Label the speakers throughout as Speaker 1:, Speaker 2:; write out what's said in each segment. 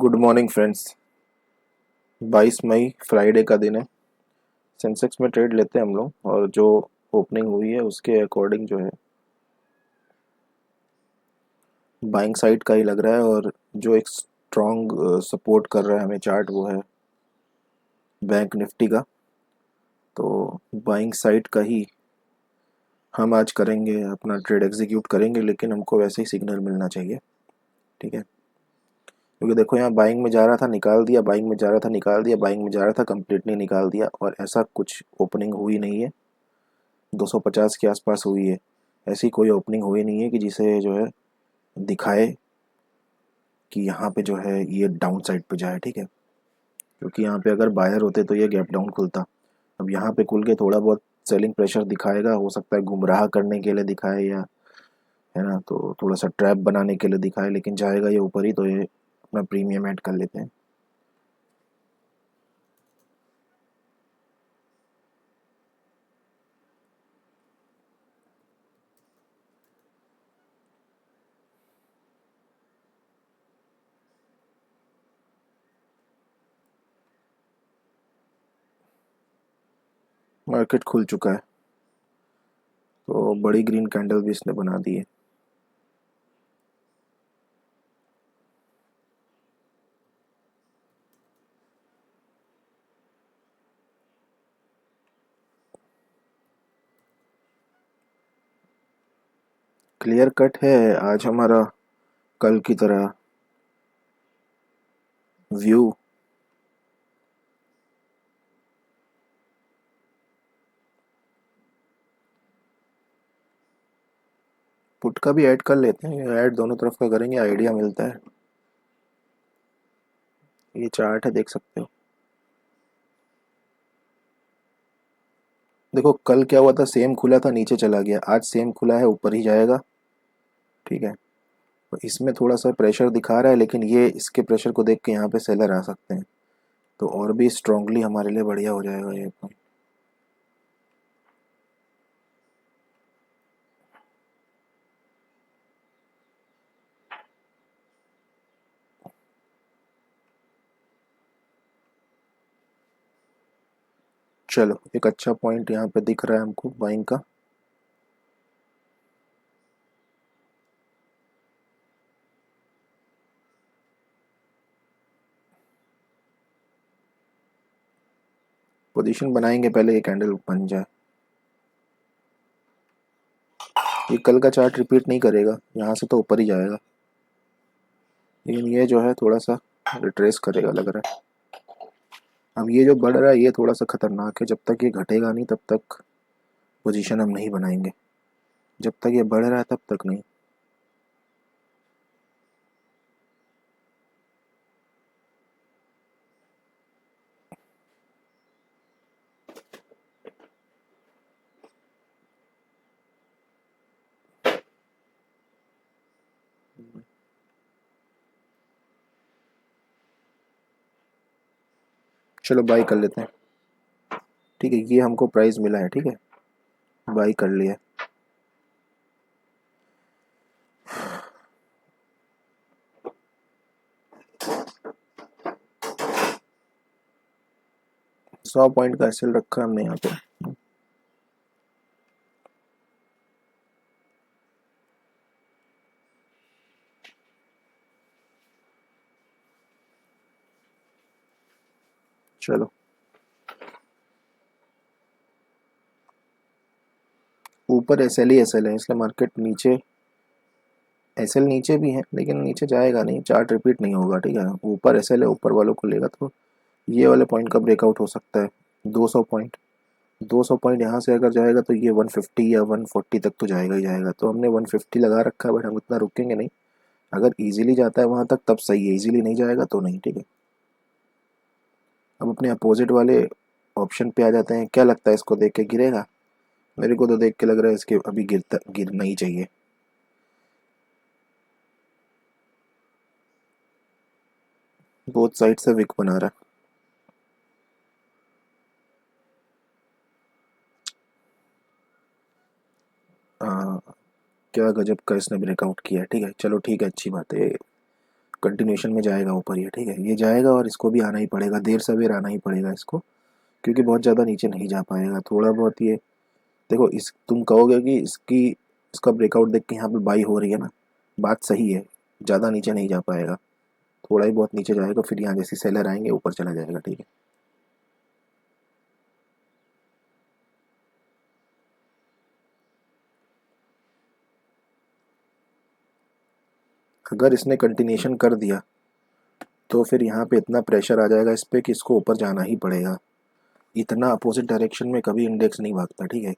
Speaker 1: Good morning friends. 22 मई Friday का दिन है। सेंसेक्स में ट्रेड लेते हैं हम लोग, और जो ओपनिंग हुई है उसके अकॉर्डिंग जो है बाइंग साइड का ही लग रहा है। और जो एक स्ट्रॉन्ग सपोर्ट कर रहा है हमें चार्ट, वो है बैंक निफ्टी का। तो बाइंग साइड का ही हम आज करेंगे, अपना ट्रेड एग्जीक्यूट करेंगे, लेकिन हमको वैसे ही सिग्नल मिलना चाहिए। ठीक है, क्योंकि देखो यहाँ बाइंग में जा रहा था, निकाल दिया, बाइंग में जा रहा था, निकाल दिया, बाइंग में जा रहा था, कंप्लीटली निकाल दिया, और ऐसा कुछ ओपनिंग हुई नहीं है। 250 के आसपास हुई है। ऐसी कोई ओपनिंग हुई नहीं है कि जिसे जो है दिखाए कि यहाँ पे जो है ये डाउन साइड पे जाए। ठीक है, क्योंकि यहाँ पे अगर बायर होते तो ये गैप डाउन खुलता। अब यहाँ पे खुल के थोड़ा बहुत सेलिंग प्रेशर दिखाएगा, हो सकता है गुमराह करने के लिए दिखाए, या है ना, तो थोड़ा सा ट्रैप बनाने के लिए दिखाए, लेकिन जाएगा ये ऊपर ही, तो ये अपना प्रीमियम ऐड कर लेते हैं। मार्केट खुल चुका है, तो बड़ी ग्रीन कैंडल भी इसने बना दी है। क्लियर कट है आज हमारा कल की तरह व्यू। पुट का भी ऐड कर लेते हैं, ऐड दोनों तरफ का करेंगे, आइडिया मिलता है। ये चार्ट है, देख सकते हो। देखो कल क्या हुआ था, सेम खुला था नीचे चला गया, आज सेम खुला है ऊपर ही जाएगा। ठीक है, तो इसमें थोड़ा सा प्रेशर दिखा रहा है, लेकिन ये इसके प्रेशर को देख के यहाँ पे सेलर आ सकते हैं, तो और भी स्ट्रांगली हमारे लिए बढ़िया हो जाएगा ये पॉइंट। चलो, एक अच्छा पॉइंट यहाँ पे दिख रहा है हमको बाइंग का। पोजीशन बनाएंगे, पहले ये कैंडल बन जाए। ये कल का चार्ट रिपीट नहीं करेगा, यहाँ से तो ऊपर ही जाएगा, लेकिन ये जो है थोड़ा सा रिट्रेस करेगा लग रहा है। अब ये जो बढ़ रहा है ये थोड़ा सा खतरनाक है, जब तक ये घटेगा नहीं तब तक पोजीशन हम नहीं बनाएंगे, जब तक ये बढ़ रहा है तब तक नहीं। चलो बाई कर लेते हैं। ठीक है, ये हमको प्राइस मिला है, ठीक है, बाई कर लिया। 100 पॉइंट का एसएल रखा हमने यहाँ पे। चलो, ऊपर एसएल ही एसएल है, इसलिए मार्केट नीचे, एसएल नीचे भी है लेकिन नीचे जाएगा नहीं, चार्ट रिपीट नहीं होगा। ठीक है, ऊपर एसएल है, ऊपर वालों को लेगा, तो ये वाले पॉइंट का ब्रेकआउट हो सकता है। 200 पॉइंट, 200 पॉइंट यहाँ से अगर जाएगा तो ये 150 या 140 तक तो जाएगा ही जाएगा। तो हमने 150 लगा रखा है, बट हम इतना रुकेंगे नहीं। अगर इजीली जाता है वहां तक तब सही है, इजीली नहीं जाएगा तो नहीं। ठीक है, अब अपने अपोजिट वाले ऑप्शन पे आ जाते हैं। क्या लगता है, इसको देख के गिरेगा? मेरे को तो देख के लग रहा है इसके अभी गिरना ही चाहिए। बोथ साइड से विक बना रहा है। क्या गजब का इसने ब्रेकआउट किया है। ठीक है, चलो ठीक है, अच्छी बात है। कंटिन्यूशन में जाएगा ऊपर ये, ठीक है, ये जाएगा और इसको भी आना ही पड़ेगा, देर सवेर आना ही पड़ेगा इसको, क्योंकि बहुत ज़्यादा नीचे नहीं जा पाएगा। थोड़ा बहुत ये देखो, इस तुम कहोगे कि इसका ब्रेकआउट देख के यहाँ पे बाई हो रही है ना, बात सही है, ज़्यादा नीचे नहीं जा पाएगा, थोड़ा ही बहुत नीचे जाएगा, फिर यहाँ जैसे सेलर आएंगे ऊपर चला जाएगा, ठीक है। अगर इसने कंटिन्यूशन कर दिया तो फिर यहाँ पे इतना प्रेशर आ जाएगा इस पे कि इसको ऊपर जाना ही पड़ेगा। इतना अपोजिट डायरेक्शन में कभी इंडेक्स नहीं भागता, ठीक है।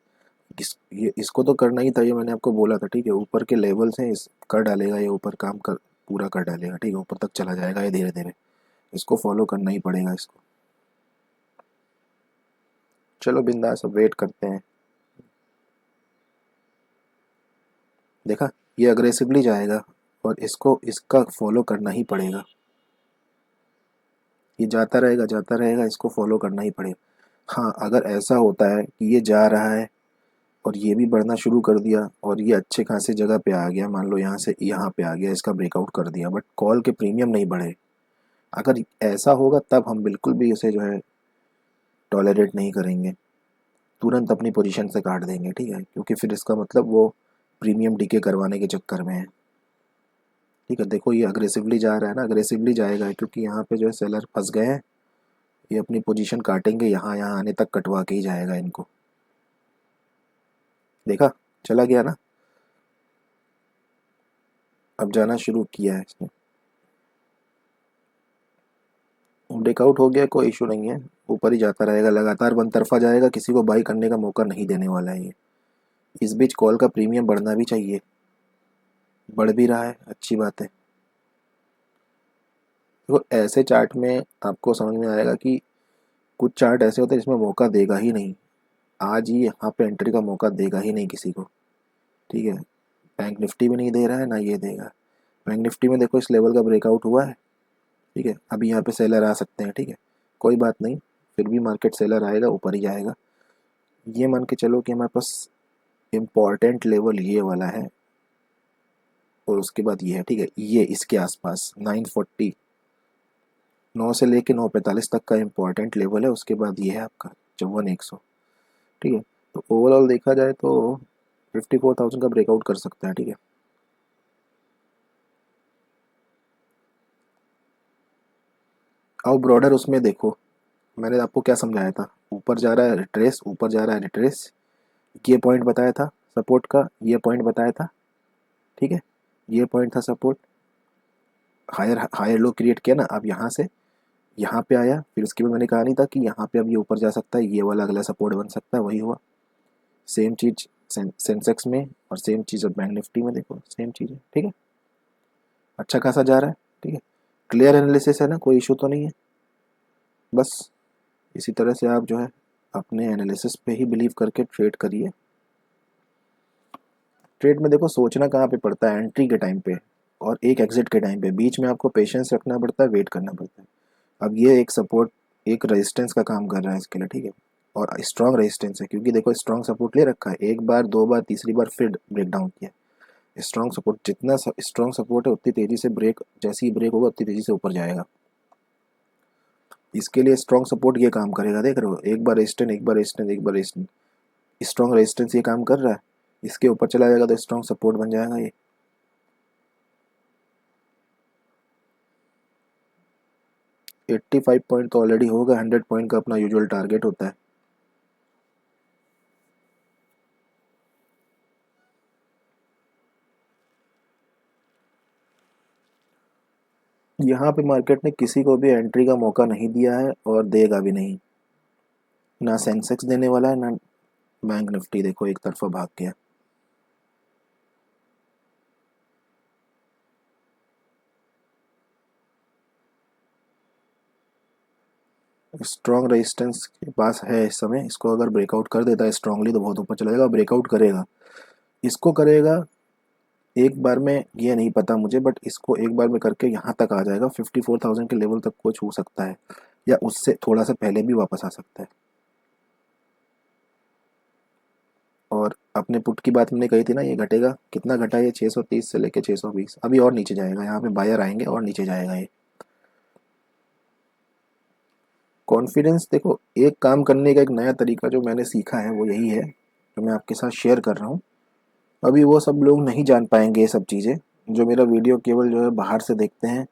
Speaker 1: इसको तो करना ही था, ये मैंने आपको बोला था, ठीक है। ऊपर के लेवल्स हैं, इस कर डालेगा ये, ऊपर काम कर पूरा कर डालेगा, ठीक है, ऊपर तक चला जाएगा ये धीरे धीरे, इसको फॉलो करना ही पड़ेगा इसको। चलो बिंदास, अब वेट करते हैं। देखा, ये अग्रेसिवली जाएगा और इसको इसका फॉलो करना ही पड़ेगा, ये जाता रहेगा, इसको फॉलो करना ही पड़ेगा। हाँ, अगर ऐसा होता है कि ये जा रहा है और ये भी बढ़ना शुरू कर दिया और ये अच्छे खासे जगह पे आ गया, मान लो यहाँ से यहाँ पे आ गया, इसका ब्रेकआउट कर दिया, बट कॉल के प्रीमियम नहीं बढ़े, अगर ऐसा होगा तब हम बिल्कुल भी इसे जो है टॉलरेट नहीं करेंगे, तुरंत अपनी पोजीशन से काट देंगे, ठीक है, क्योंकि फिर इसका मतलब वो प्रीमियम डीके करवाने के चक्कर में है, ठीक है। देखो ये अग्रेसिवली जा रहा है ना, अग्रेसिवली जाएगा क्योंकि यहाँ पे जो है सेलर फंस गए हैं, ये अपनी पोजीशन काटेंगे, यहाँ यहाँ आने तक कटवा के ही जाएगा इनको। देखा, चला गया ना, अब जाना शुरू किया है इसने, ब्रेकआउट हो गया, कोई इशू नहीं है, ऊपर ही जाता रहेगा, लगातार वन तरफा जाएगा, किसी को बाई करने का मौका नहीं देने वाला है ये। इस बीच कॉल का प्रीमियम बढ़ना भी चाहिए, बढ़ भी रहा है, अच्छी बात है। देखो ऐसे चार्ट में आपको समझ में आएगा कि कुछ चार्ट ऐसे होते हैं जिसमें मौका देगा ही नहीं, आज ही यहाँ पे एंट्री का मौका देगा ही नहीं किसी को, ठीक है। बैंक निफ्टी भी नहीं दे रहा है, ना ये देगा। बैंक निफ्टी में देखो इस लेवल का ब्रेकआउट हुआ है, ठीक है, अभी यहाँ पे सेलर आ सकते हैं, ठीक है, कोई बात नहीं, फिर भी मार्केट सेलर आएगा, ऊपर ही जाएगा। ये मान के चलो कि हमारे पास इम्पॉर्टेंट लेवल ये वाला है और उसके बाद ये है, ठीक है, ये इसके आसपास 940, 9 से लेके 945 तक का इम्पॉर्टेंट लेवल है, उसके बाद ये है आपका 54,100, ठीक है। तो ओवरऑल देखा जाए तो 54,000 का ब्रेकआउट कर सकता है, ठीक है। अब ब्रॉडर उसमें देखो, मैंने आपको क्या समझाया था, ऊपर जा रहा है रिट्रेस, ऊपर जा रहा है रिट्रेस, ये पॉइंट बताया था सपोर्ट का, ये पॉइंट बताया था, ठीक है, ये पॉइंट था support, higher higher low create किया ना, अब यहाँ से यहाँ पे आया, फिर उसके बाद मैंने कहा नहीं था कि यहाँ पे अब ये ऊपर जा सकता है, ये वाला अगला सपोर्ट बन सकता है, वही हुआ। सेम चीज़ सेंसेक्स में और सेम चीज़ और बैंक निफ्टी में, देखो सेम चीज़ है, ठीक है, अच्छा खासा जा रहा है, ठीक है। क्लियर एनालिसिस है ना, कोई इशू तो नहीं है, बस इसी तरह से आप जो है अपने एनालिसिस पे ही बिलीव करके ट्रेड करिए। ट्रेड में देखो सोचना कहाँ पे पड़ता है, एंट्री के टाइम पे और एक एग्जिट के टाइम पे, बीच में आपको पेशेंस रखना पड़ता है, वेट करना पड़ता है। अब ये एक सपोर्ट, एक रेजिस्टेंस का काम कर रहा है इसके लिए, ठीक है, और स्ट्रॉन्ग रेजिस्टेंस है, क्योंकि देखो स्ट्रॉन्ग सपोर्ट ले रखा है, एक बार दो बार तीसरी बार फिर ब्रेक डाउन किया। स्ट्रॉन्ग सपोर्ट, जितना स्ट्रॉन्ग सपोर्ट है उतनी तेजी से ब्रेक, जैसे ही ब्रेक होगा उतनी तेजी से ऊपर जाएगा। इसके लिए स्ट्रॉन्ग सपोर्ट ये काम करेगा, देख रहे हो, एक बार रेजिस्टेंस, एक बार रेजिस्टेंस, एक बार रेजिस्टेंस, स्ट्रॉन्ग रेजिस्टेंस ये काम कर रहा है, इसके ऊपर चला जाएगा तो स्ट्रॉन्ग सपोर्ट बन जाएगा ये। 85 पॉइंट तो ऑलरेडी होगा, 100 पॉइंट का अपना यूजुअल टारगेट होता है। यहाँ पे मार्केट ने किसी को भी एंट्री का मौका नहीं दिया है और देगा भी नहीं, ना सेंसेक्स देने वाला है, ना बैंक निफ्टी, देखो एक तरफा भाग गया। स्ट्रॉन्ग रेजिस्टेंस के पास है इस समय, इसको अगर ब्रेकआउट कर देता है स्ट्रांगली तो बहुत ऊपर चला जाएगा, ब्रेकआउट करेगा, इसको करेगा एक बार में, ये नहीं पता मुझे, बट इसको एक बार में करके यहाँ तक आ जाएगा, 54,000 के लेवल तक को छू सकता है, या उससे थोड़ा सा पहले भी वापस आ सकता है। और अपने पुट की बात मैंने कही थी ना, ये घटेगा, कितना घटा ये 630 से लेके 620, अभी और नीचे जाएगा, यहाँ पे बायर आएंगे और नीचे जाएगा ये। कॉन्फिडेंस देखो, एक काम करने का एक नया तरीका जो मैंने सीखा है वो यही है, जो मैं आपके साथ शेयर कर रहा हूँ। अभी वो सब लोग नहीं जान पाएंगे ये सब चीज़ें, जो मेरा वीडियो केवल जो है बाहर से देखते हैं,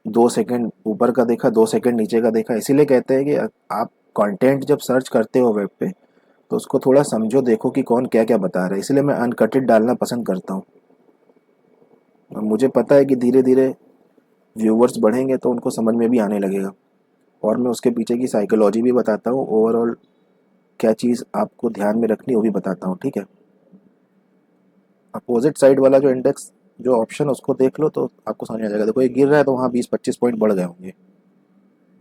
Speaker 1: 2 सेकंड ऊपर का देखा, 2 सेकंड नीचे का देखा। इसीलिए कहते हैं कि आप कंटेंट जब सर्च करते हो वेब पे, तो उसको थोड़ा समझो, देखो कि कौन क्या क्या बता रहा है। इसलिए मैं अनकटेड डालना पसंद करता हूँ। और मुझे पता है कि धीरे धीरे व्यूवर्स बढ़ेंगे तो उनको समझ में भी आने लगेगा, और मैं उसके पीछे की साइकोलॉजी भी बताता हूँ, ओवरऑल क्या चीज़ आपको ध्यान में रखनी वो भी बताता हूँ, ठीक है। अपोजिट साइड वाला जो इंडेक्स, जो ऑप्शन, उसको देख लो तो आपको समझ आ जाएगा। देखो ये गिर रहा है तो वहाँ 20-25 पॉइंट बढ़ गए होंगे,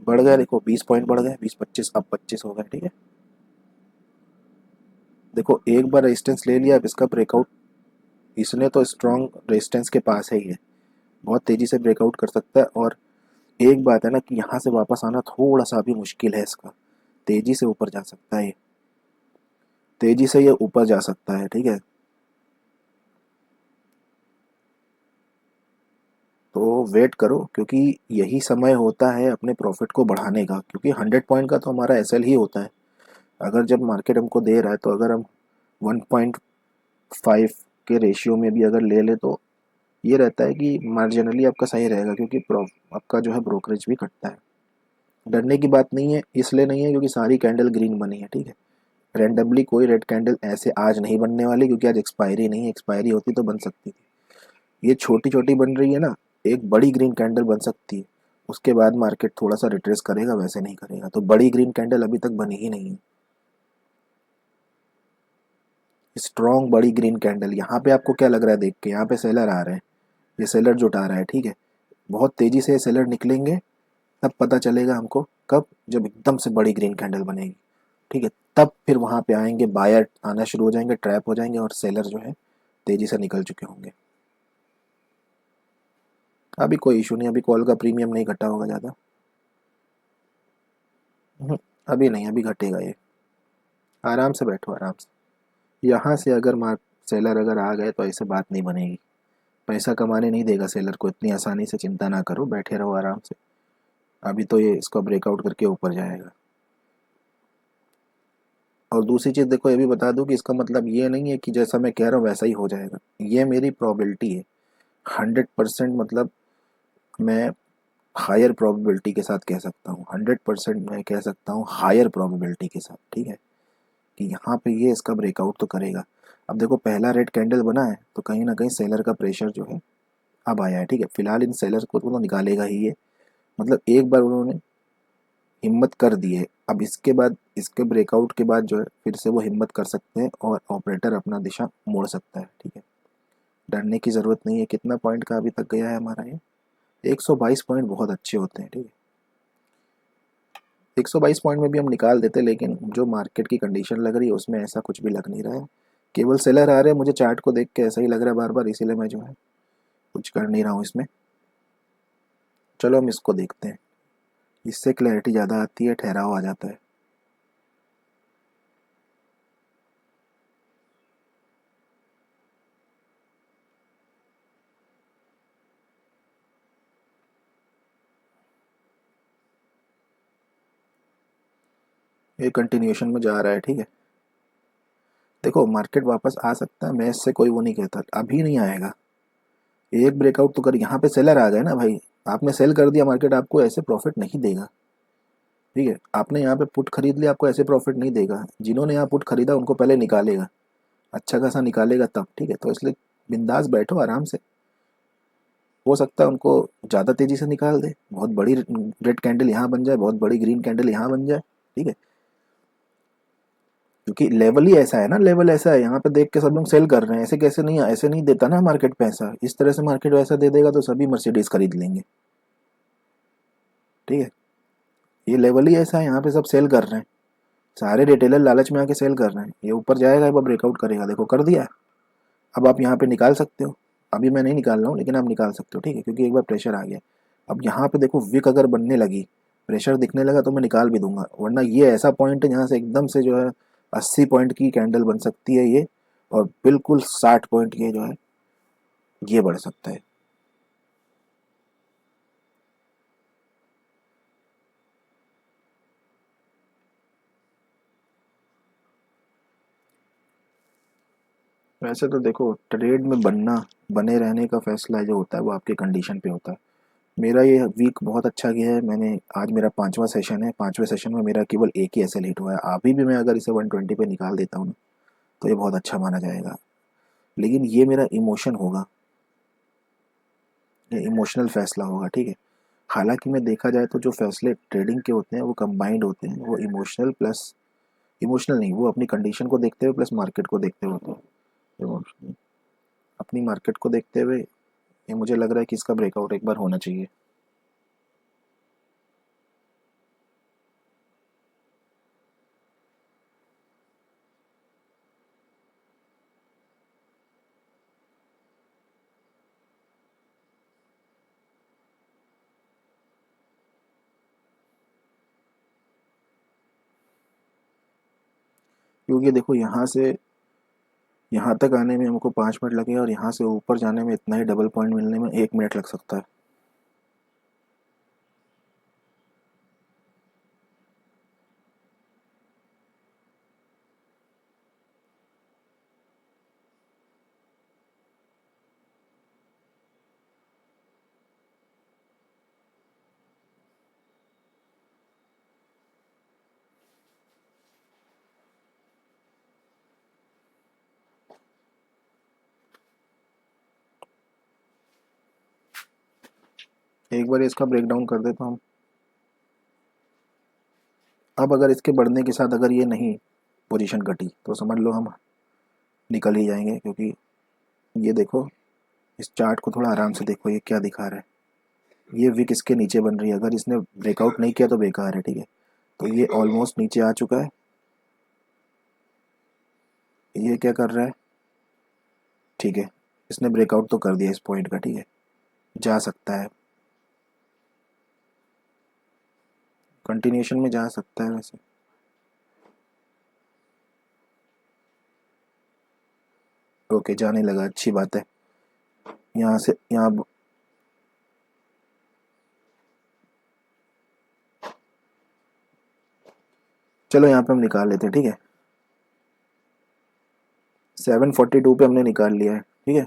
Speaker 1: बढ़ गया, देखो 20 पॉइंट बढ़ गए, 20-25, अब 25 हो गए, ठीक है। देखो एक बार रेजिस्टेंस ले लिया, अब इसका ब्रेकआउट, इसने तो स्ट्रॉन्ग रेजिस्टेंस के पास है ही है, बहुत तेज़ी से ब्रेकआउट कर सकता है। और एक बात है ना कि यहाँ से वापस आना थोड़ा सा भी मुश्किल है इसका, तेज़ी से ऊपर जा सकता है, तेज़ी से ये ऊपर जा सकता है, ठीक है। तो वेट करो, क्योंकि यही समय होता है अपने प्रॉफिट को बढ़ाने का, क्योंकि 100 पॉइंट का तो हमारा एसएल ही होता है। अगर जब मार्केट हमको दे रहा है तो अगर हम 1.5 के रेशियो में भी अगर ले ले तो ये रहता है कि मार्जिनली आपका सही रहेगा, क्योंकि आपका जो है ब्रोकरेज भी कटता है। डरने की बात नहीं है, इसलिए नहीं है क्योंकि सारी कैंडल ग्रीन बनी है, ठीक है। रैंडमली कोई रेड कैंडल ऐसे आज नहीं बनने वाली, क्योंकि आज एक्सपायरी नहीं है, एक्सपायरी होती तो बन सकती थी। ये छोटी छोटी बन रही है ना, एक बड़ी ग्रीन कैंडल बन सकती है, उसके बाद मार्केट थोड़ा सा रिट्रेस करेगा, वैसे नहीं करेगा। तो बड़ी ग्रीन कैंडल अभी तक बनी ही नहीं है, स्ट्रॉन्ग बड़ी ग्रीन कैंडल। यहाँ पे आपको क्या लग रहा है देख के, यहाँ पे सेलर आ रहे हैं, ये सेलर जुटा रहा है, ठीक है। बहुत तेजी से सेलर निकलेंगे, तब पता चलेगा हमको, कब, जब एकदम से बड़ी ग्रीन कैंडल बनेगी, ठीक है। तब फिर वहाँ पे आएंगे, बायर आना शुरू हो जाएंगे, ट्रैप हो जाएंगे, और सेलर जो है तेजी से निकल चुके होंगे। अभी कोई इशू नहीं, अभी कॉल का प्रीमियम नहीं घटा होगा ज़्यादा। अभी नहीं, अभी घटेगा ये, आराम से बैठो, आराम से। यहाँ से अगर मार्क सेलर अगर आ गए तो ऐसे बात नहीं बनेगी, पैसा कमाने नहीं देगा सेलर को इतनी आसानी से, चिंता ना करो, बैठे रहो आराम से। अभी तो ये इसको ब्रेकआउट करके ऊपर जाएगा। और दूसरी चीज़ देखो, ये भी बता दूं कि इसका मतलब ये नहीं है कि जैसा मैं कह रहा हूँ वैसा ही हो जाएगा, ये मेरी प्रोबेबिलिटी है। 100% मतलब मैं हायर प्रोबेबिलिटी के साथ कह सकता हूँ, 100% मैं कह सकता हूँ हायर प्रोबेबिलिटी के साथ, ठीक है, कि यहाँ पे ये इसका ब्रेकआउट तो करेगा। अब देखो पहला रेड कैंडल बना है तो कहीं ना कहीं सेलर का प्रेशर जो है अब आया है, ठीक है। फिलहाल इन सेलर को तो निकालेगा ही ये, मतलब एक बार उन्होंने हिम्मत कर दी है, अब इसके बाद, इसके ब्रेकआउट के बाद जो है फिर से वो हिम्मत कर सकते हैं और ऑपरेटर अपना दिशा मोड़ सकता है, ठीक है। डरने की ज़रूरत नहीं है। कितना पॉइंट का अभी तक गया है हमारा ये, 122 पॉइंट बहुत अच्छे होते हैं, ठीक है। 122 पॉइंट में भी हम निकाल देते, लेकिन जो मार्केट की कंडीशन लग रही है उसमें ऐसा कुछ भी लग नहीं रहा है, केवल सेलर आ रहे हैं। मुझे चार्ट को देख के ऐसा ही लग रहा है बार बार, इसीलिए मैं जो है कुछ कर नहीं रहा हूँ इसमें। चलो हम इसको देखते हैं, इससे क्लैरिटी ज़्यादा आती है, ठहराव आ जाता है। ये कंटिन्यूएशन में जा रहा है, ठीक है। देखो मार्केट वापस आ सकता है, मैं इससे कोई वो नहीं कहता, अभी नहीं आएगा, एक ब्रेकआउट तो कर, यहाँ पे सेलर आ गए ना भाई, आपने सेल कर दिया, मार्केट आपको ऐसे प्रॉफिट नहीं देगा, ठीक है। आपने यहाँ पे पुट खरीद लिया, आपको ऐसे प्रॉफिट नहीं देगा। जिन्होंने यहाँ पुट खरीदा उनको पहले निकालेगा, अच्छा खासा निकालेगा तब, ठीक है। तो इसलिए बिंदास बैठो आराम से, हो सकता है उनको ज़्यादा तेज़ी से निकाल दे, बहुत बड़ी रेड कैंडल यहाँ बन जाए, बहुत बड़ी ग्रीन कैंडल यहाँ बन जाए, ठीक है। क्योंकि लेवल ही ऐसा है ना, लेवल ऐसा है, यहाँ पे देख के सब लोग सेल कर रहे हैं, ऐसे कैसे नहीं, ऐसे नहीं देता ना मार्केट पैसा, इस तरह से मार्केट वैसा दे देगा तो सभी मर्सिडीज खरीद लेंगे, ठीक है। ये लेवल ही ऐसा है, यहाँ पे सब सेल कर रहे हैं, सारे रिटेलर लालच में आके सेल कर रहे हैं। ये ऊपर जाएगा, अब ब्रेकआउट करेगा, देखो कर दिया। अब आप यहाँ पे निकाल सकते हो, अभी मैं नहीं निकाल रहा हूँ लेकिन आप निकाल सकते हो, ठीक है, क्योंकि एक बार प्रेशर आ गया। अब यहाँ पे देखो विक अगर बनने लगी, प्रेशर दिखने लगा तो मैं निकाल भी दूंगा, वरना ये ऐसा पॉइंट है जहाँ से एकदम से जो है 80 पॉइंट की कैंडल बन सकती है ये, और बिल्कुल 60 पॉइंट ये जो है ये बढ़ सकता है। वैसे तो देखो, ट्रेड में बनना, बने रहने का फैसला जो होता है वो आपके कंडीशन पे होता है। मेरा ये वीक बहुत अच्छा गया है। मैंने आज मेरा 5वां सेशन है, 5वें सेशन में मेरा केवल एक ही एसएल हिट हुआ है। अभी भी मैं अगर इसे 120 पे निकाल देता हूँ ना, तो ये बहुत अच्छा माना जाएगा। लेकिन ये मेरा इमोशन होगा, ये इमोशनल फैसला होगा, ठीक है। हालांकि मैं देखा जाए तो जो फैसले ट्रेडिंग के होते हैं वो कंबाइंड होते हैं, वो इमोशनल प्लस, इमोशनल नहीं, वो अपनी कंडीशन को देखते हुए प्लस मार्केट को देखते हुए होते हैं। इमोशनल अपनी मार्केट को देखते हुए ये मुझे लग रहा है कि इसका ब्रेकआउट एक बार होना चाहिए। क्योंकि देखो, यहाँ से यहाँ तक आने में हमको 5 मिनट लगे और यहाँ से ऊपर जाने में इतना ही डबल पॉइंट मिलने में 1 मिनट लग सकता है। एक बार इसका ब्रेक डाउन कर दे तो हम, अब अगर इसके बढ़ने के साथ अगर ये नहीं पोजीशन घटी तो समझ लो हम निकल ही जाएंगे। क्योंकि ये देखो, इस चार्ट को थोड़ा आराम से देखो, ये क्या दिखा रहा है। ये विक इसके नीचे बन रही है, अगर इसने ब्रेकआउट नहीं किया तो बेकार है, ठीक है। तो ये ऑलमोस्ट नीचे आ चुका है। ये क्या कर रहा है, ठीक है, इसने ब्रेकआउट तो कर दिया इस पॉइंट का, ठीक है, जा सकता है, कंटिन्यूशन में जा सकता है वैसे। ओके, जाने लगा, अच्छी बात है। यहाँ से यहाँ, चलो यहाँ पे हम निकाल लेते हैं, ठीक है। 742 पे हमने निकाल लिया है, ठीक है।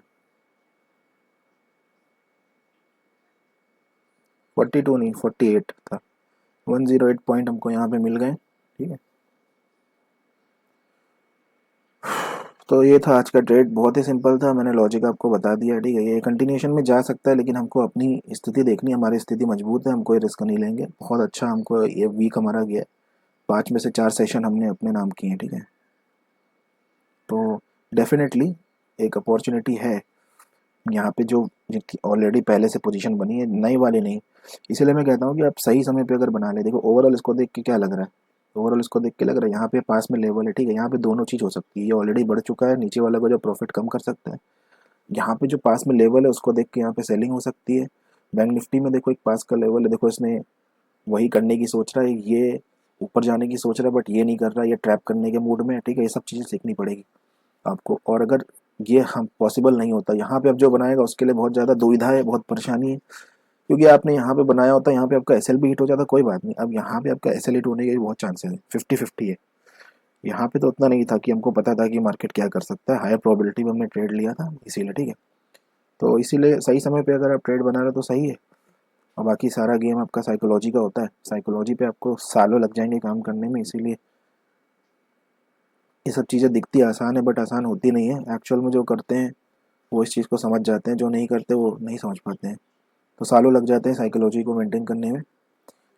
Speaker 1: 42 नहीं, 48 था। 108 पॉइंट हमको यहाँ पे मिल गए, ठीक है। तो ये था आज का ट्रेड, बहुत ही सिंपल था, मैंने लॉजिक आपको बता दिया, ठीक है। ये कंटिन्यूशन में जा सकता है, लेकिन हमको अपनी स्थिति देखनी है, हमारी स्थिति मजबूत है, हम कोई रिस्क नहीं लेंगे। बहुत अच्छा हमको ये वीक हमारा गया है। 5 में से 4 सेशन हमने अपने नाम किए हैं, ठीक है। तो डेफिनेटली एक अपॉर्चुनिटी है यहाँ पे, जो जिनकी ऑलरेडी पहले से पोजीशन बनी है, नई वाली नहीं। इसीलिए मैं कहता हूँ कि आप सही समय पे अगर बना ले। देखो, ओवरऑल इसको देख के क्या लग रहा है, ओवरऑल इसको देख के लग रहा है यहाँ पे पास में लेवल है, ठीक है। यहाँ पे दोनों चीज़ हो सकती है, ये ऑलरेडी बढ़ चुका है, नीचे वाला को जो प्रॉफिट कम कर सकता है। यहाँ पे जो पास में लेवल है उसको देख के यहाँ पे सेलिंग हो सकती है। बैंक निफ्टी में देखो, एक पास का लेवल है, देखो इसने वही करने की सोच रहा है, ये ऊपर जाने की सोच रहा है, बट ये नहीं कर रहा, ये ट्रैप करने के मूड में है, ठीक है। ये सब चीज़ें सीखनी पड़ेगी आपको। और अगर ये हम पॉसिबल नहीं होता यहाँ पे, अब जो बनाएगा उसके लिए बहुत ज़्यादा दुविधा है, बहुत परेशानी है। क्योंकि आपने यहाँ पे बनाया होता, यहाँ पे आपका एसएल भी हिट हो जाता, कोई बात नहीं। अब यहाँ पे आपका एसएल हिट होने के भी बहुत चांसेस है, 50-50 है। यहाँ पे तो उतना नहीं था कि हमको पता था कि मार्केट क्या कर सकता है, हायर प्रोबेबिलिटी में हमने ट्रेड लिया था इसीलिए, ठीक है। तो इसीलिए सही समय पे अगर आप ट्रेड बना रहे हो तो सही है। और बाकी सारा गेम आपका साइकोलॉजी का होता है, साइकोलॉजी पे आपको सालों लग जाएंगे काम करने में। इसीलिए ये सब चीज़ें दिखती आसान है, बट आसान होती नहीं है। एक्चुअल में जो करते हैं वो इस चीज़ को समझ जाते हैं, जो नहीं करते वो नहीं समझ पाते हैं। तो सालों लग जाते हैं साइकोलॉजी को मेंटेन करने में।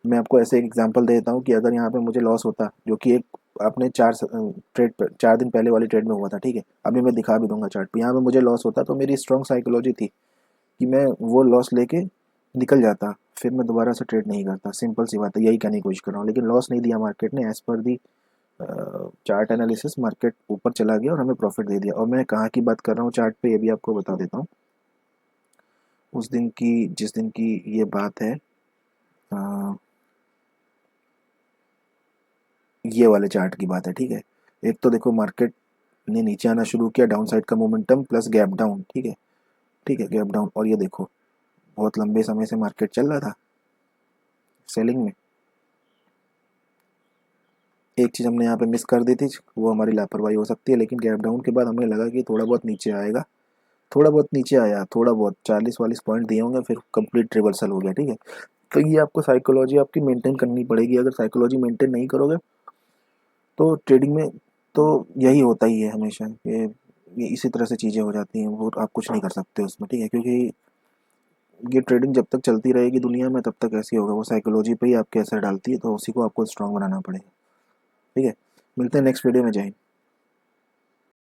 Speaker 1: मैं आपको ऐसे एक एग्जांपल दे देता हूँ कि अगर यहाँ पे मुझे लॉस होता, जो कि एक आपने 4 दिन पहले वाली ट्रेड में हुआ था, ठीक है। अभी मैं दिखा भी दूंगा चार्ट पे, यहाँ पे मुझे लॉस होता तो मेरी स्ट्रॉन्ग साइकोलॉजी थी कि मैं वो लॉस लेके निकल जाता, फिर मैं दोबारा से ट्रेड नहीं करता। सिंपल सी बात है, यही कहने की कोशिश कर रहा हूँ। लेकिन लॉस नहीं दिया मार्केट ने, as per the chart analysis market ऊपर चला गया और हमें प्रॉफिट दे दिया। और मैं कहाँ की बात कर रहा हूँ चार्ट पे, ये भी आपको बता देता हूँ। उस दिन की, जिस दिन की ये बात है, अ, ये वाले चार्ट की बात है, ठीक है। एक तो देखो मार्केट ने नीचे आना शुरू किया, डाउन साइड का मोमेंटम प्लस गैप डाउन, ठीक है, ठीक है, गैप डाउन। और ये देखो बहुत लंबे समय से मार्केट चल रहा था सेलिंग में। एक चीज़ हमने यहाँ पे मिस कर दी थी, वो हमारी लापरवाही हो सकती है, लेकिन गैप डाउन के बाद हमें लगा कि थोड़ा बहुत नीचे आएगा, थोड़ा बहुत नीचे आया, थोड़ा बहुत 40-40 पॉइंट दिए होंगे, फिर कंप्लीट रिवर्सल हो गया, ठीक है। तो ये आपको साइकोलॉजी आपकी मेंटेन करनी पड़ेगी। अगर साइकोलॉजी मेंटेन नहीं करोगे तो ट्रेडिंग में तो यही होता ही है हमेशा, ये इसी तरह से चीज़ें हो जाती हैं, वो आप कुछ नहीं कर सकते उसमें, ठीक है, क्योंकि ये ट्रेडिंग जब तक चलती रहेगी दुनिया में तब तक ऐसे ही होगा, वो साइकोलॉजी पे ही आपके असर डालती है, तो उसी को आपको स्ट्रांग बनाना पड़ेगा, ठीक है। मिलते हैं नेक्स्ट वीडियो में, जय हिंद।